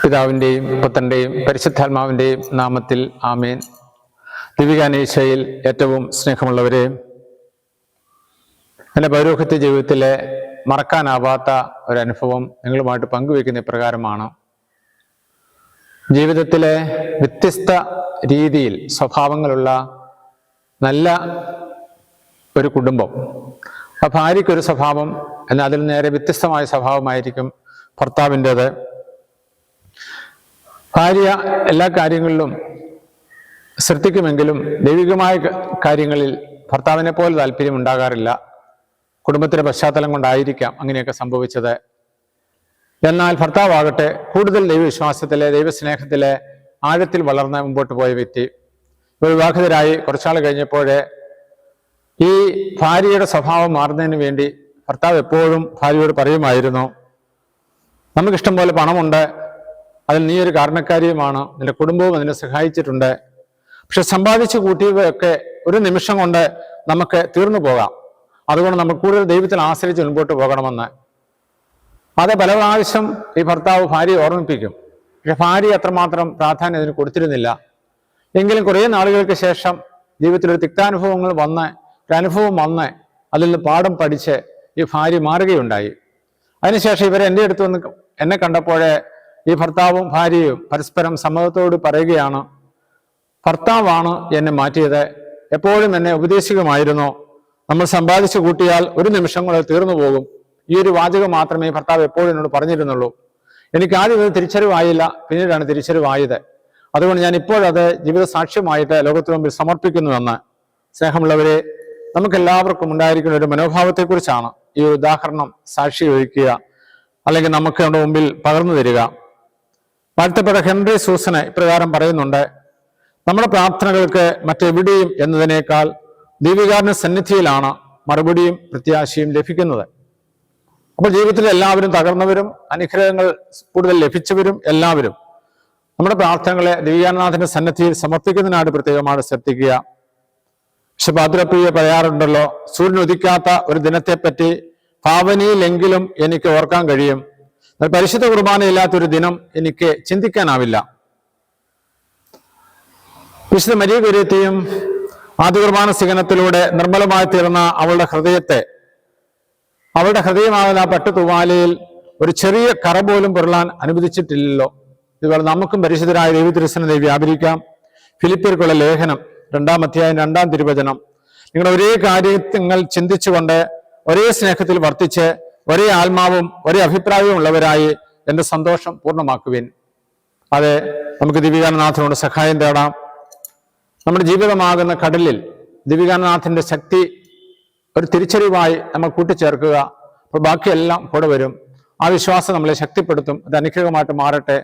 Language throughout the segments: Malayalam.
പിതാവിൻ്റെയും പുത്രൻ്റെയും പരിശുദ്ധാത്മാവിൻ്റെയും നാമത്തിൽ ആമേൻ. ദിവ്യകാനീശയിൽ ഏറ്റവും സ്നേഹമുള്ളവരെ, എൻ്റെ പൗരോഹിത്യ ജീവിതത്തിലെ മറക്കാനാവാത്ത ഒരനുഭവം നിങ്ങളുമായിട്ട് പങ്കുവയ്ക്കുന്ന ഇപ്രകാരമാണ്. ജീവിതത്തിലെ വ്യത്യസ്ത രീതിയിൽ സ്വഭാവങ്ങളുള്ള നല്ല ഒരു കുടുംബം. ആ ഭാര്യയ്ക്കൊരു സ്വഭാവം, എന്നാൽ അതിൽ നേരെ വ്യത്യസ്തമായ സ്വഭാവമായിരിക്കും ഭർത്താവിൻ്റേത്. ഭാര്യ എല്ലാ കാര്യങ്ങളിലും ശ്രദ്ധിക്കുമെങ്കിലും ദൈവികമായ കാര്യങ്ങളിൽ ഭർത്താവിനെ പോലെ താല്പര്യം ഉണ്ടാകാറില്ല. കുടുംബത്തിൻ്റെ പശ്ചാത്തലം കൊണ്ടായിരിക്കാം അങ്ങനെയൊക്കെ സംഭവിച്ചത്. എന്നാൽ ഭർത്താവാകട്ടെ കൂടുതൽ ദൈവവിശ്വാസത്തിലെ ദൈവസ്നേഹത്തിലെ ആഴത്തിൽ വളർന്ന് മുമ്പോട്ട് പോയ വ്യക്തി. വിവാഹിതരായി കുറച്ചാൾ കഴിഞ്ഞപ്പോഴേ ഈ ഭാര്യയുടെ സ്വഭാവം മാറുന്നതിന് വേണ്ടി ഭർത്താവ് എപ്പോഴും ഭാര്യയോട് പറയുമായിരുന്നു, നമുക്കിഷ്ടം പോലെ പണമുണ്ട്, അതിൽ നീ ഒരു കാരണക്കാരിയുമാണ്, നിന്റെ കുടുംബവും അതിനെ സഹായിച്ചിട്ടുണ്ട്, പക്ഷെ സമ്പാദിച്ചു കൂട്ടിയവയൊക്കെ ഒരു നിമിഷം കൊണ്ട് നമുക്ക് തീർന്നു പോകാം, അതുകൊണ്ട് നമ്മൾ കൂടുതൽ ദൈവത്തിൽ ആശ്രയിച്ച് മുൻപോട്ട് പോകണമെന്ന്. അത് പല പ്രാവശ്യം ഈ ഭർത്താവ് ഭാര്യയെ ഓർമ്മിപ്പിക്കും. പക്ഷെ ഭാര്യ അത്രമാത്രം പ്രാധാന്യം അതിന് കൊടുത്തിരുന്നില്ല. എങ്കിലും കുറേ നാളുകൾക്ക് ശേഷം ജീവിതത്തിലൊരു തിക്താനുഭവങ്ങൾ ഒരു അനുഭവം വന്ന് അതിൽ നിന്ന് പാഠം പഠിച്ച് ഈ ഭാര്യ മാറുകയുണ്ടായി. അതിനുശേഷം ഇവരെ എൻ്റെ അടുത്ത് വന്ന് എന്നെ കണ്ടപ്പോഴേ ഈ ഭർത്താവും ഭാര്യയും പരസ്പരം സമ്മതത്തോട് പറയുകയാണ്, ഭർത്താവാണ് എന്നെ മാറ്റിയത്, എപ്പോഴും എന്നെ ഉപദേശിക്കുമായിരുന്നു, നമ്മൾ സമ്പാദിച്ചു കൂട്ടിയാൽ ഒരു നിമിഷം കൊണ്ട് തീർന്നു പോകും. ഈ ഒരു വാചകം മാത്രമേ ഭർത്താവ് എപ്പോഴും എന്നോട് പറഞ്ഞിരുന്നുള്ളൂ. എനിക്ക് ആദ്യം ഇത് തിരിച്ചറിവായില്ല, പിന്നീടാണ് തിരിച്ചറിവായത്. അതുകൊണ്ട് ഞാൻ ഇപ്പോഴത് ജീവിത സാക്ഷ്യമായിട്ട് ലോകത്തിന് മുമ്പിൽ സമർപ്പിക്കുന്നുവെന്ന്. സ്നേഹമുള്ളവരെ, നമുക്കെല്ലാവർക്കും ഉണ്ടായിരിക്കുന്ന ഒരു മനോഭാവത്തെക്കുറിച്ചാണ് ഈ ഒരു ഉദാഹരണം സാക്ഷി വഹിക്കുക, അല്ലെങ്കിൽ നമുക്ക് നമ്മുടെ മുമ്പിൽ പകർന്നു തരിക. വാഴ്ത്തപ്പെട്ട ഹെൻറി സൂസന് ഇപ്രകാരം പറയുന്നുണ്ട്, നമ്മുടെ പ്രാർത്ഥനകൾക്ക് മറ്റെവിടെയും എന്നതിനേക്കാൾ ദൈവികാരുടെ സന്നിധിയിലാണ് മറുപടിയും പ്രത്യാശയും ലഭിക്കുന്നത്. അപ്പോൾ ജീവിതത്തിൽ എല്ലാവരും തകർന്നവരും അനുഗ്രഹങ്ങൾ കൂടുതൽ ലഭിച്ചവരും എല്ലാവരും നമ്മുടെ പ്രാർത്ഥനകളെ ദൈവനാഥന്റെ സന്നിധിയിൽ സമർപ്പിക്കുന്നതിനായിട്ട് പ്രത്യേകമായി ശ്രദ്ധിക്കുക. പക്ഷെ പാതിരപ്രിയ പറയാറുണ്ടല്ലോ, സൂര്യൻ ഉദിക്കാത്ത ഒരു ദിനത്തെപ്പറ്റി ഭാവനയിലെങ്കിലും എനിക്ക് ഓർക്കാൻ കഴിയും, പരിശുദ്ധ കുർബാനയില്ലാത്തൊരു ദിനം എനിക്ക് ചിന്തിക്കാനാവില്ല. വിശുദ്ധ മരിയ കുര്യത്തെയും ആദ്യ കുർബാന സ്വീകരണത്തിലൂടെ നിർമ്മലമായി തീർന്ന അവളുടെ ഹൃദയമാകുന്ന ആ പട്ടുതുവാലയിൽ ഒരു ചെറിയ കറ പോലും പുരളാൻ അനുവദിച്ചിട്ടില്ലല്ലോ. ഇതുപോലെ നമുക്കും പരിശുദ്ധരായ ദൈവത്തിരുസന്നിധിയിൽ വ്യാപരിക്കാം. ഫിലിപ്പിയർക്കുള്ള ലേഖനം 2-ാം അധ്യായം 2-ാം തിരുവചനം, നിങ്ങളുടെ ഒരേ കാര്യങ്ങൾ ചിന്തിച്ചുകൊണ്ട് ഒരേ സ്നേഹത്തിൽ വർത്തിച്ച് ഒരേ ആത്മാവും ഒരേ അഭിപ്രായവും ഉള്ളവരായി എൻ്റെ സന്തോഷം പൂർണ്ണമാക്കുവിൻ. അതെ, നമുക്ക് ദിവ്യകാനനാഥനോട് സഹായം തേടാം. നമ്മുടെ ജീവിതമാകുന്ന കടലിൽ ദിവ്യകാനനാഥന്റെ ശക്തി ഒരു തിരിച്ചറിവായി നമ്മൾ കൂട്ടിച്ചേർക്കുക. അപ്പോൾ ബാക്കിയെല്ലാം കൂടെ വരും. ആ വിശ്വാസം നമ്മളെ ശക്തിപ്പെടുത്തും. അത് അനുഗ്രഹമായിട്ട് മാറട്ടെ.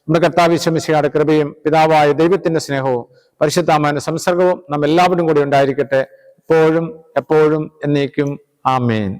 നമ്മുടെ കർത്താവ് യേശു മിശിഹായുടെ കൃപയും പിതാവായ ദൈവത്തിന്റെ സ്നേഹവും പരിശുദ്ധാത്മാവിന്റെ സംസർഗവും നാം എല്ലാവരും കൂടി ഉണ്ടായിരിക്കട്ടെ, എപ്പോഴും എപ്പോഴും എന്നേക്കും. ആമേൻ.